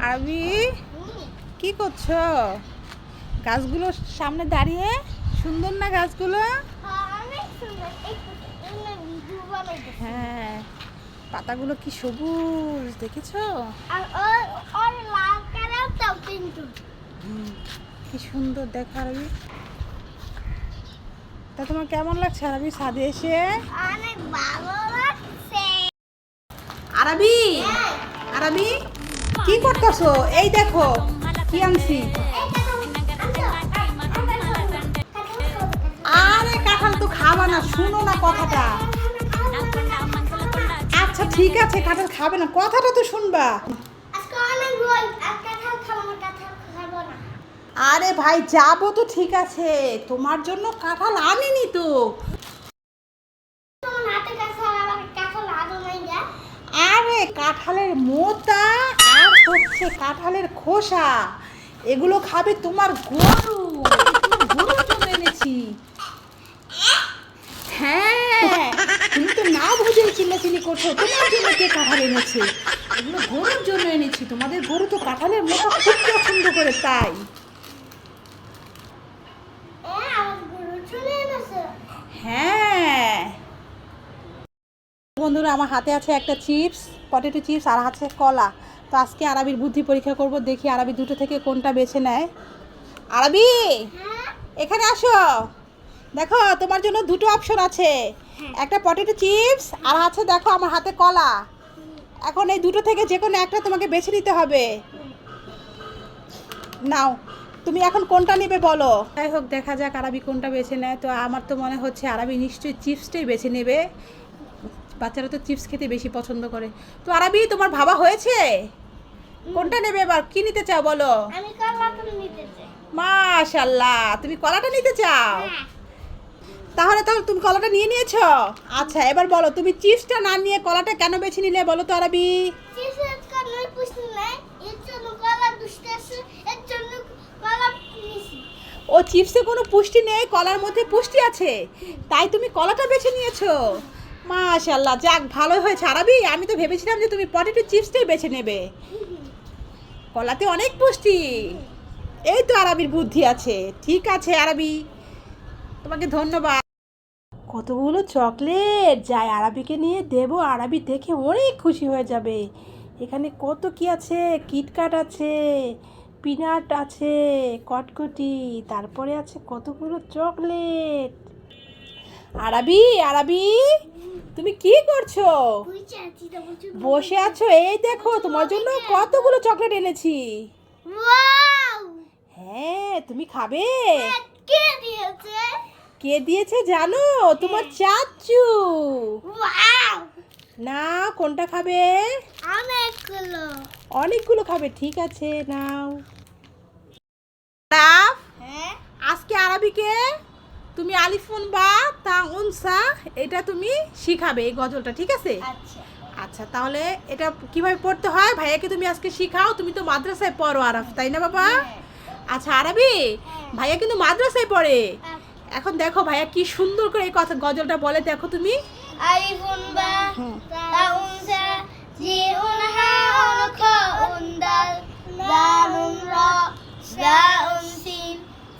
আরবি কি করছো? গাছগুলোর সামনে দাঁড়িয়ে সুন্দর না গাছগুলো? হ্যাঁ, পাতাগুলো কি সবুজ দেখেছো? কি সুন্দর দেখো আরবি। তা তোমার কেমন লাগছে আরবি ছাদে এসে? অনেক ভালো লাগছে। আরবি আরবি কি করতেছো? এই দেখো কি আনছি। আরে কাঁঠাল তো খাবা না, শুনো না কথাটা। আচ্ছা ঠিক আছে, কাঁঠাল খাবে না, কথাটা তো শুনবা। আরে ভাই যাবো তো ঠিক আছে, তোমার জন্য কাঁঠাল আনিনি তো। আরে কাঁঠালের মোটা আর হচ্ছে কাঁঠালের খোসা, এগুলো খাবে তোমার গরু। গরুর জন্য এনেছি। হ্যাঁ, তুমি তো না বুঝে চিল্লাচিল্লি করছো, তোমার জন্য কে কাঁঠাল এনেছে? এগুলো গরুর জন্য এনেছি, তোমাদের গরু তো কাঁঠালের মোটা খুব পছন্দ করে তাই। হ্যাঁ বন্ধুরা, আমার হাতে আছে একটা চিপস, পটেটো চিপস, আর আছে কলা। তো আজকে আরবির বুদ্ধি পরীক্ষা করব, দেখি আরবি দুটো থেকে কোনটা বেছে নেয়। আরবি এখানে আসো, দেখো তোমার জন্য দুটো অপশন আছে, একটা পটেটো চিপস আর আছে দেখো আমার হাতে কলা। এখন এই দুটো থেকে যে কোনো একটা তোমাকে বেছে নিতে হবে। নাও, তুমি এখন কোনটা নেবে বলো। যাই হোক, দেখা যাক আরবি কোনটা বেছে নেয়। তো আমার তো মনে হচ্ছে আরবি নিশ্চয়ই চিপসটাই বেছে নেবে, বাচ্চারা তো চিপস খেতে বেশি পছন্দ করে। তো আরবি তোমার ভাবা হয়েছে কোনটা নেবে, এবার কি নিতে চাও বলো? আমি কলাটা নিতে চাই। মাশাআল্লাহ, তুমি কলাটা নিতে চাও? তাহলে তুমি কলাটা নিয়ে নিয়েছো। আচ্ছা এবার বলো, তুমি চিপসটা না নিয়ে কলাটা কেন বেছে নিলে বলো তো আরবি? চিপসের কারণে পুষ্টি নাই, এর জন্য কলা দুষ্ট আছে, এর জন্য কলা নিছি। ও চিপসে কোনো পুষ্টি নেই, কলার মধ্যে পুষ্টি আছে, তাই তুমি কলাটা বেছে নিয়েছো। মাশাআল্লাহ, যাক ভালোই হয়েছে আরবি। আমি তো ভেবেছিলাম যে তুমি পটেটো চিপসটাই বেছে নেবে, কলাতে অনেক পুষ্টি। এই তো আরবির বুদ্ধি আছে। ঠিক আছে আরবি, তোমাকে ধন্যবাদ। কতগুলো চকলেট যাই আরবিকে নিয়ে দেবো, আরবি দেখে অনেক খুশি হয়ে যাবে। এখানে কত কি আছে, কিটক্যাট আছে, পিনাট আছে, কটকটি, তারপরে আছে কতগুলো চকলেট। আরবি আরবি তুমি কি করছো? বসে আছো? এই দেখো তোমার জন্য কতগুলো চকলেট এনেছি। ওয়াও! হ্যাঁ, তুমি খাবে? কে দিয়েছে? কে দিয়েছে জানো? তোমার চাচু। ওয়াও! না, কোনটা খাবে? অনেকগুলো। অনেকগুলো খাবে, ঠিক আছে নাও। রাফ, হ্যাঁ? আজকে আরবিকে তুমি আলিফুন বা তা উনসা এটা তুমি শিখাবে এই গজলটা, ঠিক আছে? আচ্ছা। আচ্ছা তাহলে এটা কিভাবে পড়তে হয় ভাইয়াকে তুমি আজকে শিখাও। তুমি তো মাদ্রাসায় পড়ো আরাফ, তাই না বাবা? আচ্ছা আরবি, ভাইয়া কিন্তু মাদ্রাসায় পড়ে। এখন দেখো ভাইয়া কি সুন্দর করে এই কথা গজলটা বলে, দেখো তুমি। আলিফুন বা তাউন সা জিউন হাউন খাউন দাল দালুন রা দাউন সিন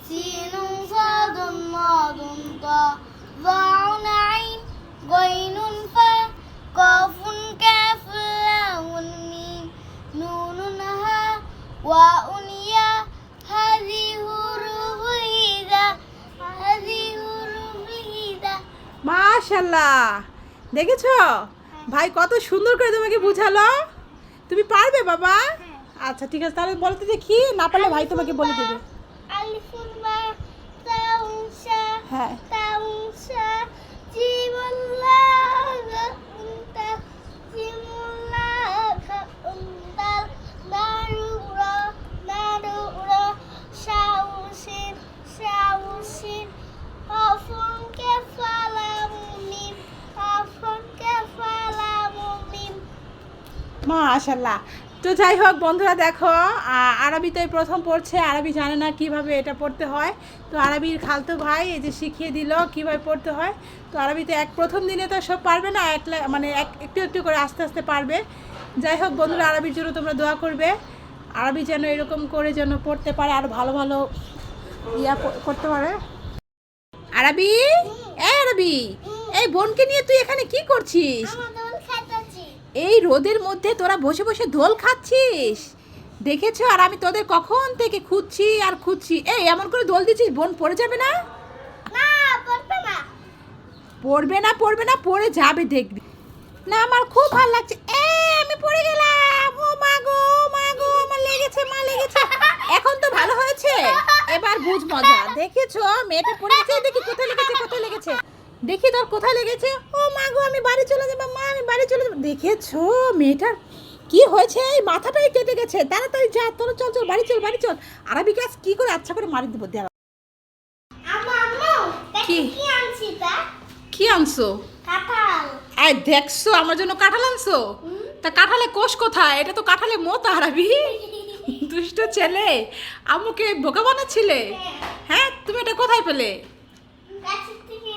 সিনুন সাদুন মাদুন তা যাউন আইন গাইনুন ফা কাফুন কাফ লাউন মিম নুনুন হা ওয়াউন ইয়া হাযি হুরুফু হিজা হাযি হুরুফু হিজা। মাশাআল্লাহ, দেখেছো ভাই কত সুন্দর করে তোমাকে বুঝালো। তুমি পারবে বাবা? আচ্ছা ঠিক আছে, তাহলে বলতে দেখি, না পারলে ভাই তোমাকে বলে দেবে। আলিফুন বা তাউন সা হ্যাঁ, তাউন সা জিমুল্লাহ উনতা জিমুল্লাহ উনতাল দারুরা দারুরা শাউসিন শাউসিন আফুন কাফালা মুমিন আফুন কাফালা মুমিন। মাশাআল্লাহ। তো যাই হোক বন্ধুরা, দেখো আরবি তো এই প্রথম পড়ছে, আরবি জানে না কিভাবে এটা পড়তে হয়। তো আরবির খালতো ভাই এই যে শিখিয়ে দিল কিভাবে পড়তে হয়। তো আরবি তো প্রথম দিনে তো সব পারবে না, একটু একটু করে আস্তে আস্তে পারবে। যাই হোক বন্ধুরা, আরবির জন্য তোমরা দোয়া করবে। আরবি যেন এরকম করে যেন পড়তে পারে আর ভালো ভালো করতে পারে। আরবি, এই আরবি, এই বোনকে নিয়ে তুই এখানে কি করছিস? আমার দোল খাইতেছি। এই রোদের মধ্যে তোরা বসে বসে দোল খাচ্ছিস দেখেছো? আর আমি তোদের কখন থেকে খুঁজছি আর খুঁজছি। এই এমন করে দোল দিচ্ছিস, বোন পড়ে যাবে না? না পড়বে না। পড়বে না, পড়বে না, পড়ে যাবে দেখবি। না আমার খুব ভালো লাগছে। আমি পড়ে গেলাম। ও মা গো, ও মা গো, আমার লেগেছে, মা লেগেছে। এখন তো ভালো হয়েছে, এবার বুঝ মজা। দেখেছো মেয়েটা পড়ে গেছে, দেখি কোথায় লেগেছে, কোথায় লেগেছে, দেখি তোর কোথায় লেগেছে। ও মা গো, আমি বাড়ি চলে যাবো, মা আমি বাড়ি চলে যাবো। দেখেছো মেয়েটার কি হয়েছে? এই মাথাটাই কেটে গেছে। তাড়াতাড়ি যা, তোরা চল চল, বাড়ি চল, বাড়ি চল। আরবি গাছ কি করে আচ্ছা করে মারি দেবো। দেওয়া আম্মু কি? কি আনছি তা? কি আনছো? কাঁঠাল। এই দেখছো আমার জন্য কাঁঠাল আনছো? তা কাঁঠালে কোষ কোথায়? এটা তো কাঁঠালে মোতা। আরবি দুষ্ট ছেলে, আম্মুকে বোকা বানাচ্ছিলে। হ্যাঁ, তুমি এটা কোথায় পেলে? গাছের থেকে।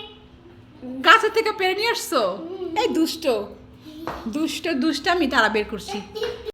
গাছের থেকে পেরে নিয়ে আসছো? এই দুষ্ট দুষ্ট দুষ্টামি তারা বের করছি।